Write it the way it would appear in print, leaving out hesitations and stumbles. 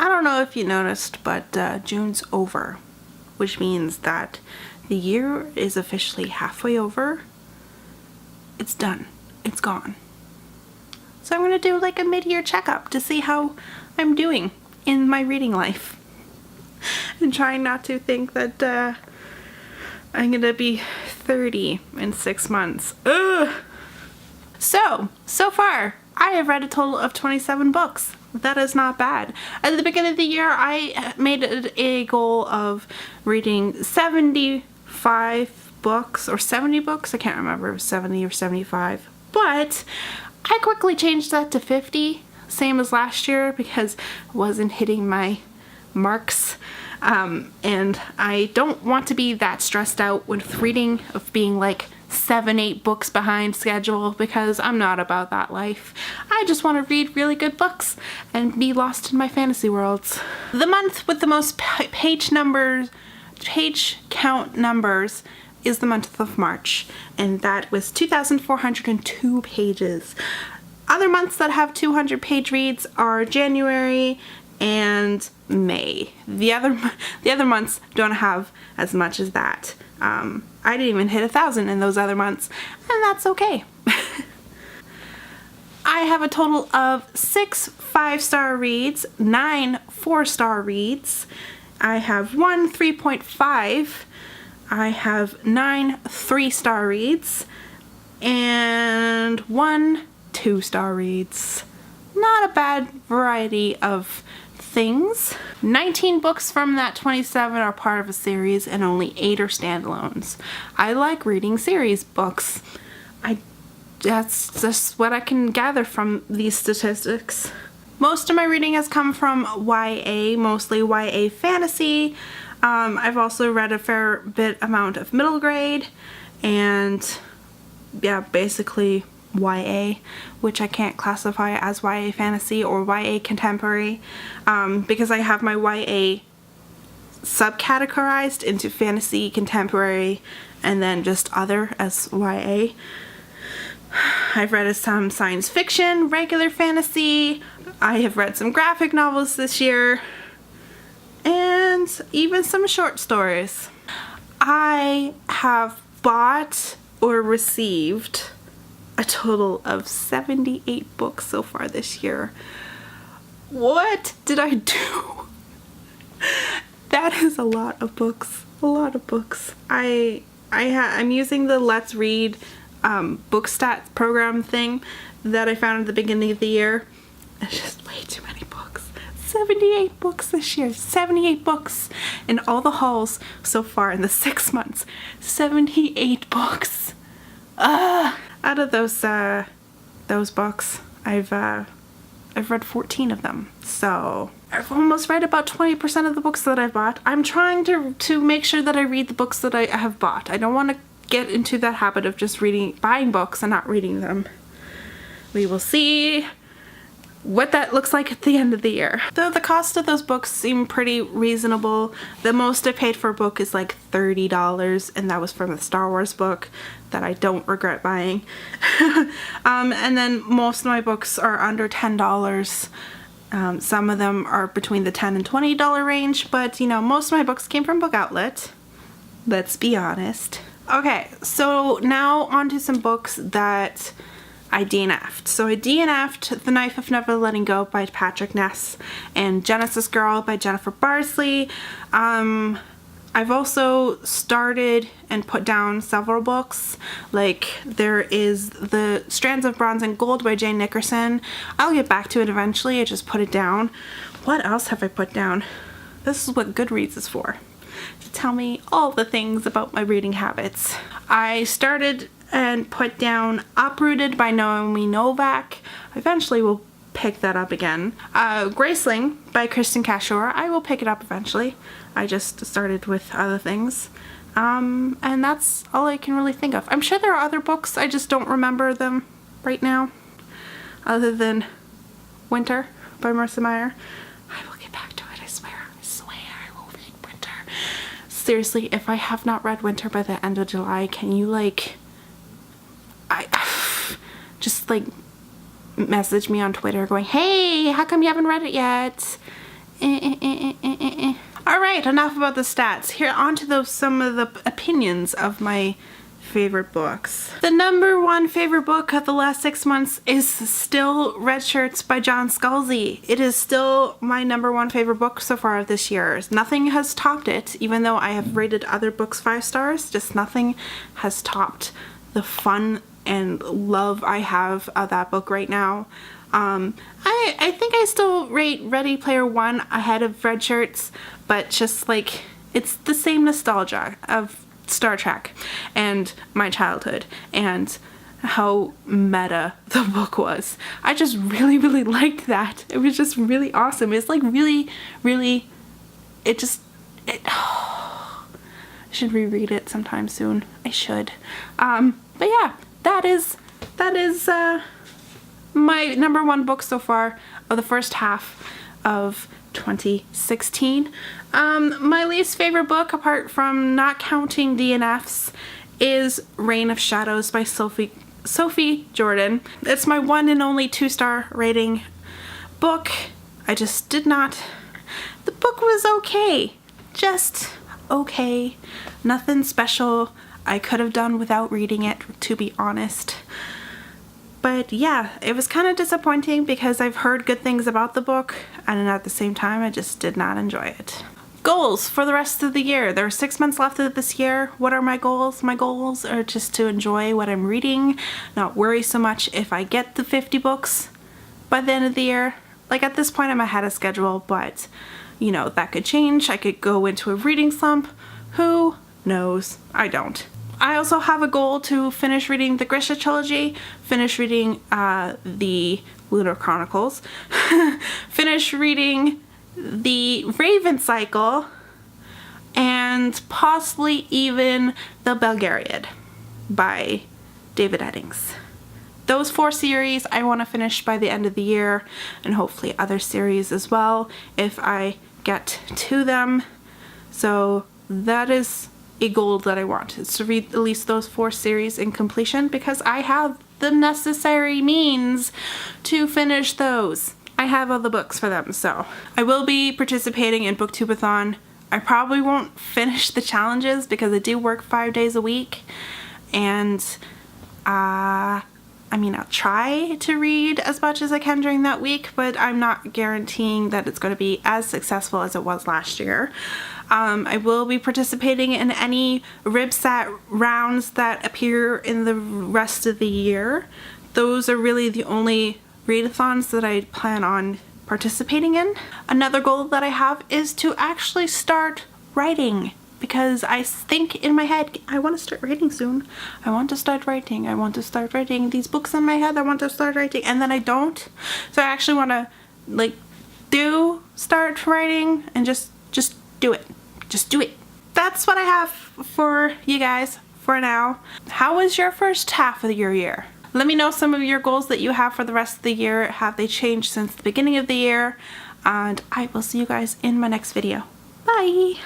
I don't know if you noticed, but June's over, which means that the year is officially halfway over. It's done. It's gone. So I'm gonna do like a mid-year checkup to see how I'm doing in my reading life. And trying not to think that I'm gonna be 30 in 6 months. Ugh! So far, I have read a total of 27 books. That is not bad. At the beginning of the year, I made it a goal of reading 75 books, or 70 books. I can't remember if it was 70 or 75. But I quickly changed that to 50, same as last year, because I wasn't hitting my marks. And I don't want to be that stressed out with reading, of being like 7-8 books behind schedule, because I'm not about that life. I just want to read really good books and be lost in my fantasy worlds. The month with the most page count numbers is the month of March, and that was 2,402 pages. Other months that have 200 page reads are January and May. The other months don't have as much as that. I didn't even hit 1,000 in those other months, and that's okay. I have a total of 6 5-star reads, 9 4-star reads. I have 1 3.5. I have 9 3-star reads and 1 2-star reads. Not a bad variety of things. 19 books from that 27 are part of a series, and only 8 are standalones. I like reading series books. That's just what I can gather from these statistics. Most of my reading has come from YA, mostly YA fantasy. I've also read a fair bit amount of middle grade, and yeah, basically YA, which I can't classify as YA fantasy or YA contemporary, because I have my YA subcategorized into fantasy, contemporary, and then just other as YA. I've read some science fiction, regular fantasy. I have read some graphic novels this year, and even some short stories. I have bought or received a total of 78 books so far this year. What did I do? That is a lot of books. A lot of books. I'm using the Let's Read book stats program thing that I found at the beginning of the year. It's just way too many books. 78 books this year. 78 books in all the hauls so far in the 6 months. 78 books. Out of those books, I've read 14 of them. So I've almost read about 20% of the books that I've bought. I'm trying to make sure that I read the books that I have bought. I don't want to get into that habit of just buying books and not reading them. We will see what that looks like at the end of the year. Though the cost of those books seem pretty reasonable. The most I paid for a book is like $30, and that was from the Star Wars book that I don't regret buying. And then most of my books are under $10. Some of them are between the $10 and $20 range, but you know, most of my books came from Book Outlet. Let's be honest. Okay, so now on to some books that I DNF'd. So I DNF'd The Knife of Never Letting Go by Patrick Ness and Genesis Girl by Jennifer Barsley. I've also started and put down several books. Like there is The Strands of Bronze and Gold by Jane Nickerson. I'll get back to it eventually. I just put it down. What else have I put down? This is what Goodreads is for, to tell me all the things about my reading habits. I started and put down Uprooted by Naomi Novak. Eventually will pick that up again. Graceling by Kristen Cashore. I will pick it up eventually. I just started with other things. And that's all I can really think of. I'm sure there are other books, I just don't remember them right now. Other than Winter by Marissa Meyer. I will get back to it, I swear. I swear I will read Winter. Seriously, if I have not read Winter by the end of July, can you just message me on Twitter going, hey, how come you haven't read it yet? Alright, enough about the stats. Here, on to some of the opinions of my favorite books. The number one favorite book of the last 6 months is still Red Shirts by John Scalzi. It is still my number one favorite book so far this year. Nothing has topped it, even though I have rated other books 5 stars. Just nothing has topped the fun and love I have of that book right now. I think I still rate Ready Player One ahead of Red Shirts, but just like, it's the same nostalgia of Star Trek and my childhood and how meta the book was. I just really liked that. It was just really awesome. It's like really, I should reread it sometime soon. I should. But yeah, that is my number one book so far of the first half of 2016. My least favorite book, apart from not counting DNFs, is Reign of Shadows by Sophie Jordan. It's my one and only 2-star rating book. I just did not. The book was okay. Just okay. Nothing special. I could have done without reading it, to be honest. But yeah, it was kind of disappointing because I've heard good things about the book, and at the same time I just did not enjoy it. Goals for the rest of the year. There are 6 months left of this year. What are my goals? My goals are just to enjoy what I'm reading, not worry so much if I get the 50 books by the end of the year. Like, at this point I'm ahead of schedule, but you know, that could change. I could go into a reading slump. Who knows? I don't. I also have a goal to finish reading the Grisha trilogy, finish reading the Lunar Chronicles, finish reading the Raven Cycle, and possibly even the Belgariad by David Eddings. Those 4 series I want to finish by the end of the year, and hopefully other series as well if I get to them. So that is a goal that I want, is to read at least those 4 series in completion, because I have the necessary means to finish those. I have all the books for them, so I will be participating in Booktubeathon. I probably won't finish the challenges because I do work 5 days a week, and I mean, I'll try to read as much as I can during that week, but I'm not guaranteeing that it's going to be as successful as it was last year. I will be participating in any RibSat rounds that appear in the rest of the year. Those are really the only readathons that I plan on participating in. Another goal that I have is to actually start writing, because I think in my head, I want to start writing soon. I want to start writing. I want to start writing these books in my head. I want to start writing, and then I don't. So I actually want to start writing and just do it. Just do it. That's what I have for you guys for now. How was your first half of your year? Let me know some of your goals that you have for the rest of the year. Have they changed since the beginning of the year? And I will see you guys in my next video. Bye!